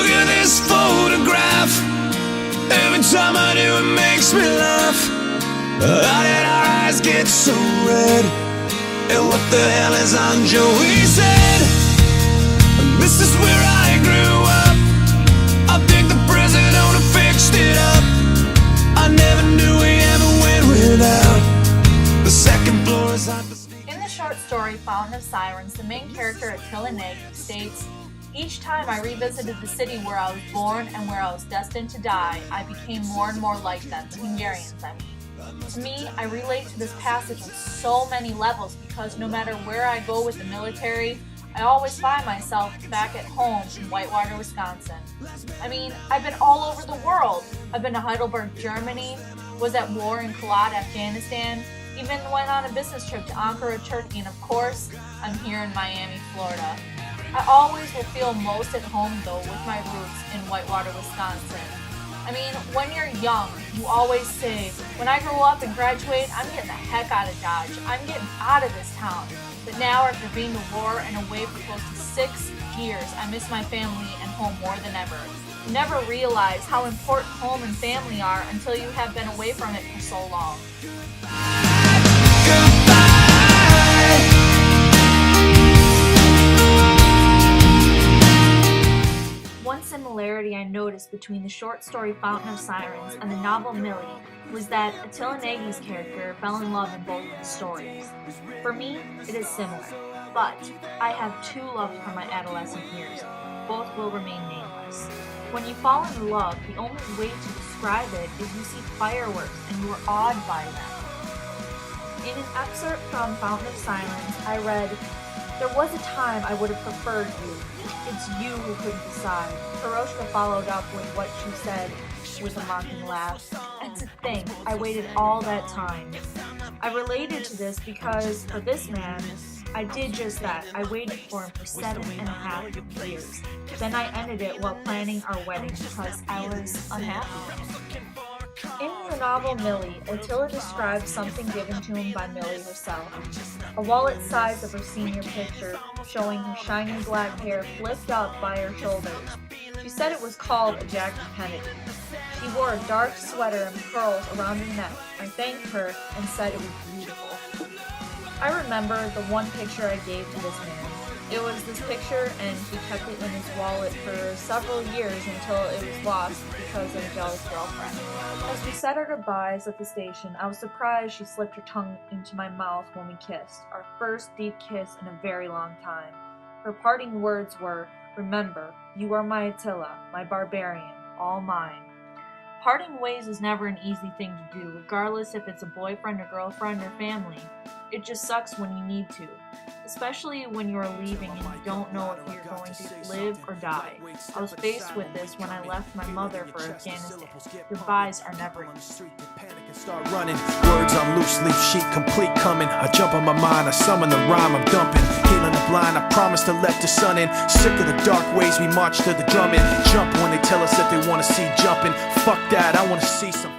Look at this photograph. Every time I do it makes me laugh. How did our eyes get so red? And what the hell is on Joey's head? This is where I grew up. I think the president owner fixed it up. I never knew we ever went without. The second floor is hot. In the short story Fountain of Sirens, the main character Attila Nagy states, "Each time I revisited the city where I was born and where I was destined to die, I became more and more like them," the Hungarians, I mean. To me, I relate to this passage on so many levels because no matter where I go with the military, I always find myself back at home in Whitewater, Wisconsin. I mean, I've been all over the world. I've been to Heidelberg, Germany, was at war in Kalat, Afghanistan, even went on a business trip to Ankara, Turkey, and of course, I'm here in Miami, Florida. I always will feel most at home, though, with my roots in Whitewater, Wisconsin. I mean, when you're young, you always say, when I grow up and graduate, I'm getting the heck out of Dodge. I'm getting out of this town. But now, after being to war and away for close to 6 years, I miss my family and home more than ever. You never realize how important home and family are until you have been away from it for so long. One similarity I noticed between the short story Fountain of Sirens and the novel Millie was that Attila Nagy's character fell in love in both of the stories. For me, it is similar, but I have two loves from my adolescent years. Both will remain nameless. When you fall in love, the only way to describe it is you see fireworks and you are awed by them. In an excerpt from Fountain of Silence, I read, "There was a time I would have preferred you. It's you who couldn't decide." Hiroshka followed up with what she said with a mocking laugh. And to think, I waited all that time. I related to this because, for this man, I did just that. I waited for him for 7.5 years. Then I ended it while planning our wedding because I was unhappy. In the novel Millie, Attila describes something given to him by Millie herself. A wallet size of her senior picture, showing her shiny black hair flipped up by her shoulders. She said it was called a Jackie Kennedy. She wore a dark sweater and curls around her neck. I thanked her and said it was beautiful. I remember the one picture I gave to this man. It was this picture, and he kept it in his wallet for several years until it was lost because of a jealous girlfriend. As we said our goodbyes at the station, I was surprised she slipped her tongue into my mouth when we kissed, our first deep kiss in a very long time. Her parting words were, "Remember, you are my Attila, my barbarian, all mine." Parting ways is never an easy thing to do, regardless if it's a boyfriend or girlfriend or family. It just sucks when you need to, especially when you're leaving and you don't know if you're going to live or die. I was faced with this when I left my mother for Afghanistan. Goodbyes are never easy. Start running, words on loose leaf sheet, complete coming. I jump on my mind, I summon the rhyme, I'm dumping. Healing the blind, I promise to let the sun in. Sick of the dark ways, we march to the drumming. Jump when they tell us that they want to see jumping. Fuck that, I want to see some